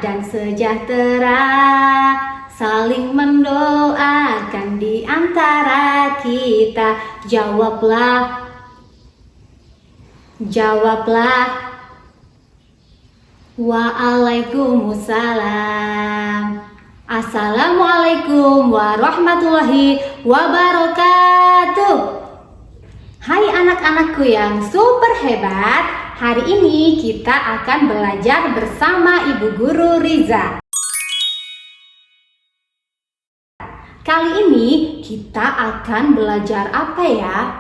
dan sejahtera, saling mendoakan di antara kita. Jawablah, jawablah. Waalaikumsalam. Assalamualaikum warahmatullahi wabarakatuh. Hai anak-anakku yang super hebat, hari ini kita akan belajar bersama Ibu Guru Riza. Kali ini kita akan belajar apa ya?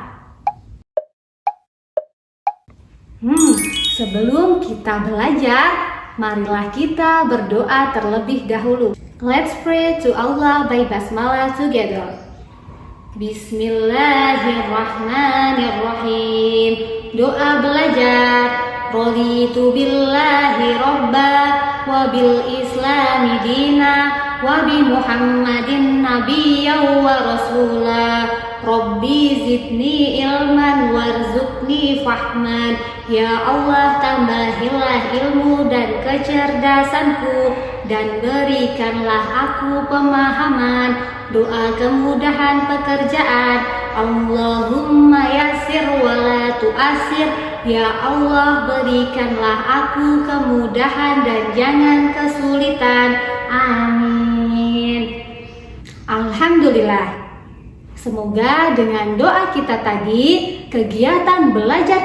Sebelum kita belajar, marilah kita berdoa terlebih dahulu. Let's pray to Allah by basmalah together. Bismillahirrahmanirrahim. Doa belajar. Raditu billahi robba wa bil islami dina wa bi muhammadin nabiyya wa rasulah. Rabbi zidni ilman warzuqni fahman. Ya Allah, tambahilah ilmu dan kecerdasanku dan berikanlah aku pemahaman. Doa kemudahan pekerjaan. Allahumma yassir wa la tu'assir. Ya Allah, berikanlah aku kemudahan dan jangan kesulitan. Amin. Alhamdulillah. Semoga dengan doa kita tadi, kegiatan belajar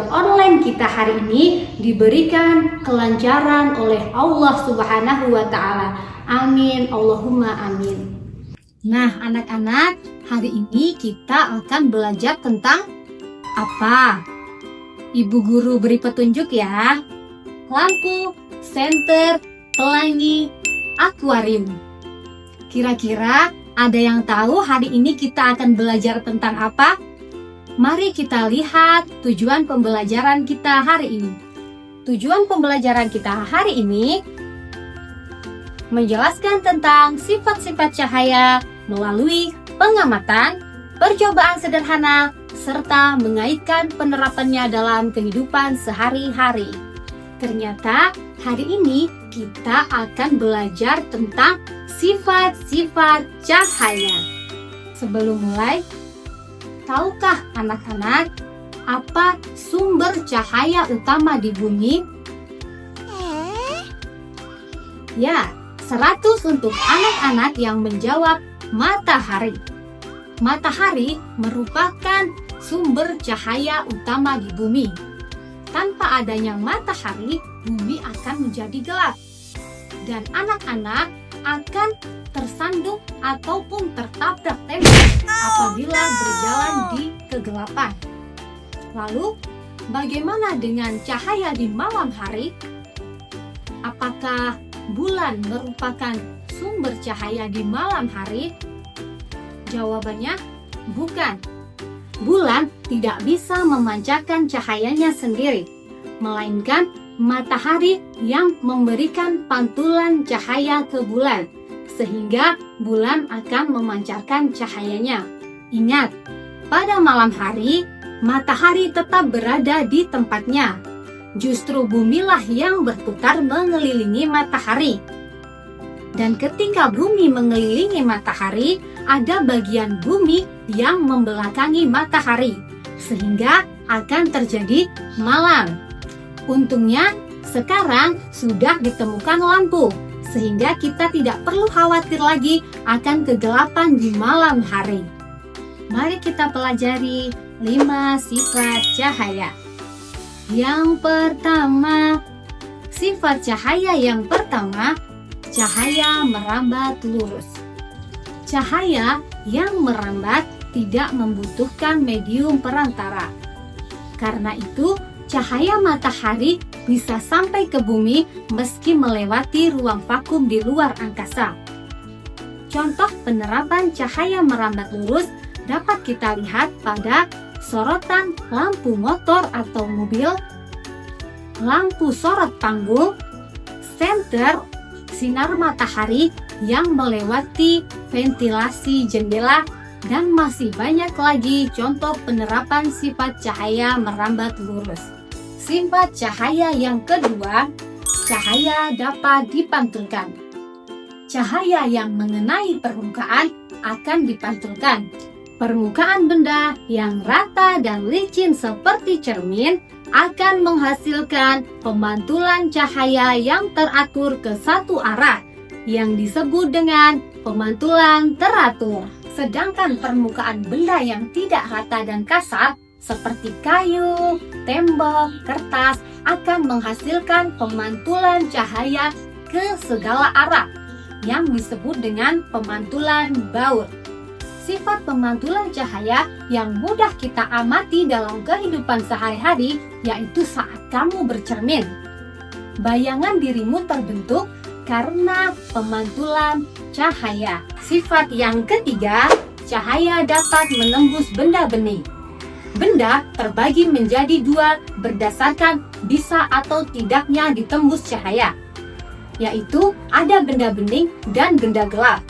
online kita hari ini diberikan kelancaran oleh Allah Subhanahu wa Ta'ala. Amin, Allahumma amin. Nah, anak-anak, hari ini kita akan belajar tentang apa? Ibu guru beri petunjuk ya. Lampu, senter, pelangi, akuarium. Kira-kira ada yang tahu hari ini kita akan belajar tentang apa? Mari kita lihat tujuan pembelajaran kita hari ini. Tujuan pembelajaran kita hari ini menjelaskan tentang sifat-sifat cahaya melalui pengamatan, percobaan sederhana, serta mengaitkan penerapannya dalam kehidupan sehari-hari. Ternyata hari ini kita akan belajar tentang sifat-sifat cahaya. Sebelum mulai, tahukah anak-anak apa sumber cahaya utama di bumi? Ya, 100 untuk anak-anak yang menjawab matahari. Matahari merupakan sumber cahaya utama di bumi. Tanpa adanya matahari, bumi akan menjadi gelap. Dan anak-anak akan tersandung ataupun tertabrak tembok apabila berjalan di kegelapan. Lalu, bagaimana dengan cahaya di malam hari? Apakah bulan merupakan sumber cahaya di malam hari? Jawabannya, bukan. Bulan tidak bisa memancarkan cahayanya sendiri, melainkan matahari yang memberikan pantulan cahaya ke bulan, sehingga bulan akan memancarkan cahayanya. Ingat, pada malam hari, matahari tetap berada di tempatnya. Justru bumilah yang berputar mengelilingi matahari. Dan ketika bumi mengelilingi matahari, ada bagian bumi yang membelakangi matahari, sehingga akan terjadi malam. Untungnya sekarang sudah ditemukan lampu, sehingga kita tidak perlu khawatir lagi akan kegelapan di malam hari. Mari kita pelajari 5 sifat cahaya. Yang pertama, sifat cahaya yang pertama, cahaya merambat lurus. Cahaya yang merambat tidak membutuhkan medium perantara. Karena itu, cahaya matahari bisa sampai ke bumi meski melewati ruang vakum di luar angkasa. Contoh penerapan cahaya merambat lurus dapat kita lihat pada sorotan lampu motor atau mobil, lampu sorot panggung, senter, sinar matahari yang melewati ventilasi jendela, dan masih banyak lagi contoh penerapan sifat cahaya merambat lurus. Sifat cahaya yang kedua, cahaya dapat dipantulkan. Cahaya yang mengenai permukaan akan dipantulkan. Permukaan benda yang rata dan licin seperti cermin akan menghasilkan pemantulan cahaya yang teratur ke satu arah, yang disebut dengan pemantulan teratur. Sedangkan permukaan benda yang tidak rata dan kasar seperti kayu, tembok, kertas akan menghasilkan pemantulan cahaya ke segala arah yang disebut dengan pemantulan baur. Sifat pemantulan cahaya yang mudah kita amati dalam kehidupan sehari-hari yaitu saat kamu bercermin. Bayangan dirimu terbentuk karena pemantulan cahaya. Sifat yang ketiga, cahaya dapat menembus benda bening. Benda terbagi menjadi dua berdasarkan bisa atau tidaknya ditembus cahaya, yaitu ada benda bening dan benda gelap.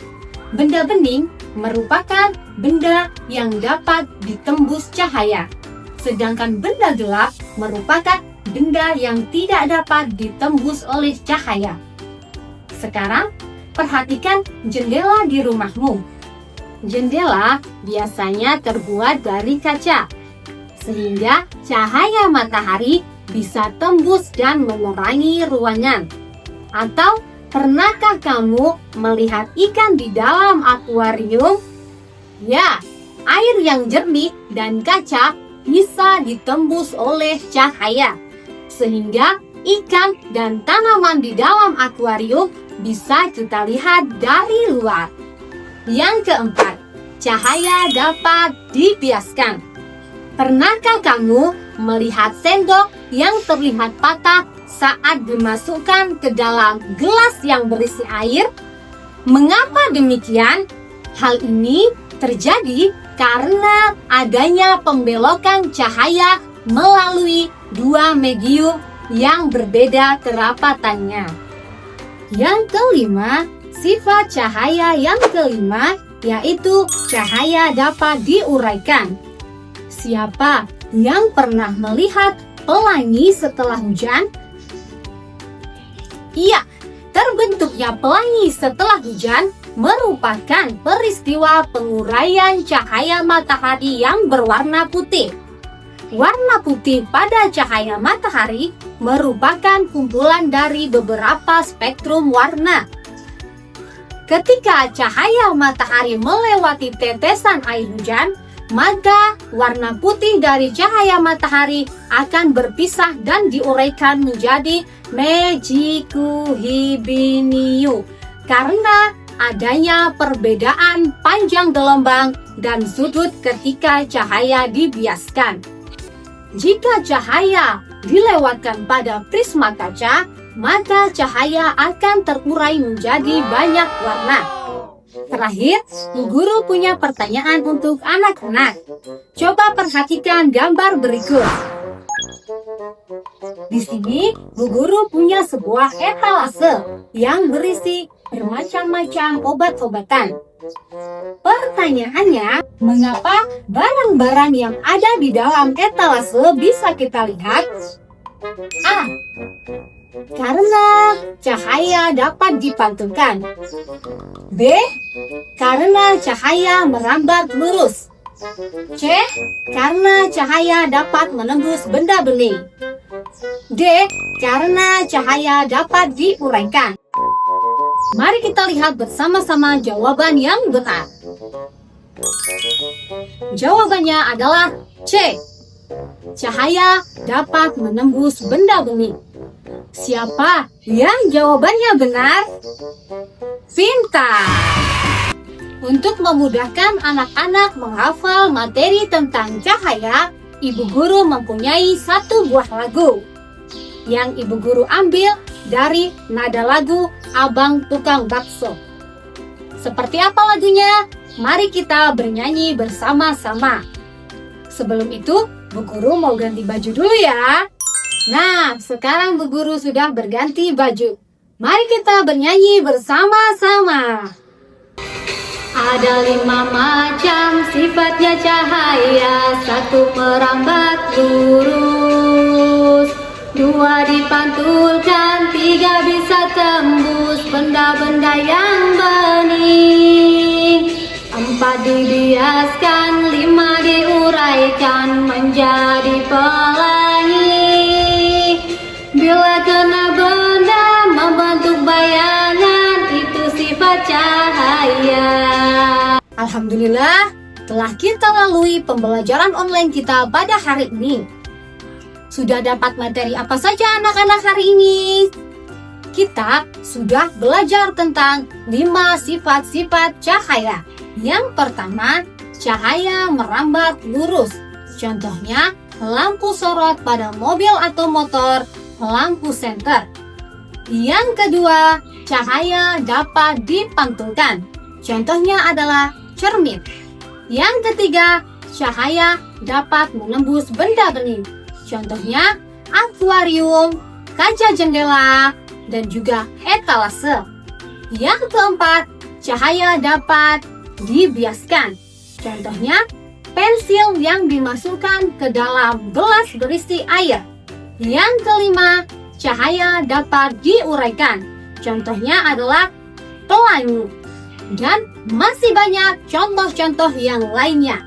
Benda bening merupakan benda yang dapat ditembus cahaya, sedangkan benda gelap merupakan benda yang tidak dapat ditembus oleh cahaya. Sekarang, perhatikan jendela di rumahmu. Jendela biasanya terbuat dari kaca, sehingga cahaya matahari bisa tembus dan menerangi ruangan. Atau pernahkah kamu melihat ikan di dalam akuarium? Ya, air yang jernih dan kaca bisa ditembus oleh cahaya, sehingga ikan dan tanaman di dalam akuarium bisa kita lihat dari luar. Yang keempat, cahaya dapat dibiaskan. Pernahkah kamu melihat sendok yang terlihat patah saat dimasukkan ke dalam gelas yang berisi air? Mengapa demikian? Hal ini terjadi karena adanya pembelokan cahaya melalui dua medium yang berbeda kerapatannya. Yang kelima, sifat cahaya yang kelima yaitu cahaya dapat diuraikan. Siapa yang pernah melihat pelangi setelah hujan? Iya, terbentuknya pelangi setelah hujan merupakan peristiwa penguraian cahaya matahari yang berwarna putih. Warna putih pada cahaya matahari merupakan kumpulan dari beberapa spektrum warna. Ketika cahaya matahari melewati tetesan air hujan, maka warna putih dari cahaya matahari akan berpisah dan diuraikan menjadi Magikuhibiniu karena adanya perbedaan panjang gelombang dan sudut ketika cahaya dibiaskan. Jika cahaya dilewatkan pada prisma kaca, maka cahaya akan terurai menjadi banyak warna. Terakhir, Bu Guru punya pertanyaan untuk anak-anak. Coba perhatikan gambar berikut. Di sini, Bu Guru punya sebuah etalase yang berisi bermacam-macam obat-obatan. Pertanyaannya, mengapa barang-barang yang ada di dalam etalase bisa kita lihat? A. Karena cahaya dapat dipantulkan. B. Karena cahaya merambat lurus. C. Karena cahaya dapat menembus benda bening. D. Karena cahaya dapat diuraikan. Mari kita lihat bersama-sama jawaban yang benar. Jawabannya adalah C. Cahaya dapat menembus benda bening. Siapa yang jawabannya benar? Pintar! Untuk memudahkan anak-anak menghafal materi tentang cahaya, Ibu Guru mempunyai satu buah lagu yang Ibu Guru ambil dari nada lagu Abang Tukang Bakso. Seperti apa lagunya? Mari kita bernyanyi bersama-sama. Sebelum itu, Bu Guru mau ganti baju dulu ya. Nah, sekarang Bu Guru sudah berganti baju. Mari kita bernyanyi bersama-sama. Ada 5 macam sifatnya cahaya, 1 merambat lurus, 2 dipantulkan, 3 4 dibiaskan, 5 diuraikan menjadi pelangi. Bila kena benda membentuk bayangan, itu sifat cahaya. Alhamdulillah, telah kita lalui pembelajaran online kita pada hari ini. Sudah dapat materi apa saja anak-anak hari ini? Kita sudah belajar tentang 5 sifat-sifat cahaya. Yang pertama, cahaya merambat lurus. Contohnya, lampu sorot pada mobil atau motor, lampu senter. Yang kedua, cahaya dapat dipantulkan. Contohnya adalah cermin. Yang ketiga, cahaya dapat menembus benda bening. Contohnya, akuarium, kaca jendela, dan juga etalase. Yang keempat, cahaya dapat dibiaskan. Contohnya, pensil yang dimasukkan ke dalam gelas berisi air. Yang kelima, cahaya dapat diuraikan. Contohnya adalah pelangi. Dan masih banyak contoh-contoh yang lainnya.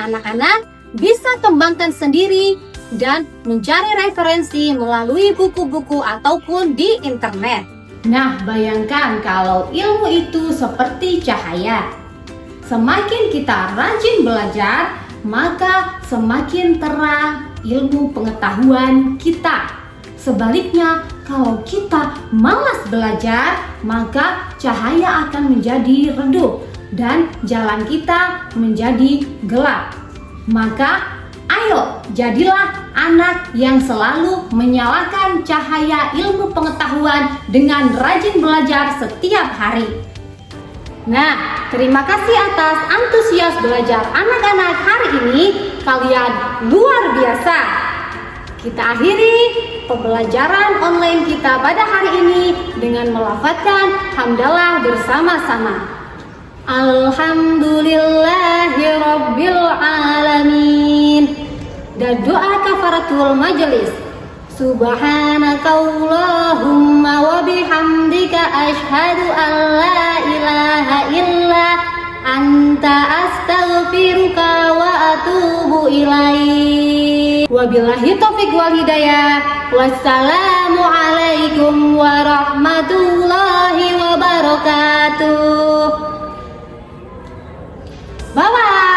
Anak-anak bisa kembangkan sendiri dan mencari referensi melalui buku-buku ataupun di internet. Nah, bayangkan kalau ilmu itu seperti cahaya. Semakin kita rajin belajar, maka semakin terang ilmu pengetahuan kita. Sebaliknya, kalau kita malas belajar, maka cahaya akan menjadi redup dan jalan kita menjadi gelap. Maka, ayo jadilah anak yang selalu menyalakan cahaya ilmu pengetahuan dengan rajin belajar setiap hari. Nah, terima kasih atas antusias belajar anak-anak hari ini. Kalian luar biasa. Kita akhiri pembelajaran online kita pada hari ini dengan melafadzkan hamdalah bersama-sama. Alhamdulillahirabbil alamin. Dan doa kafaratul majelis. Subhanakallahumma wa bihamdika asyhadu an la ilaha illa anta astaghfiruka wa atubu ilaik. Wabillahi taufiq wal hidayah. Wassalamu alaikum warahmatullahi wabarakatuh. Bye bye.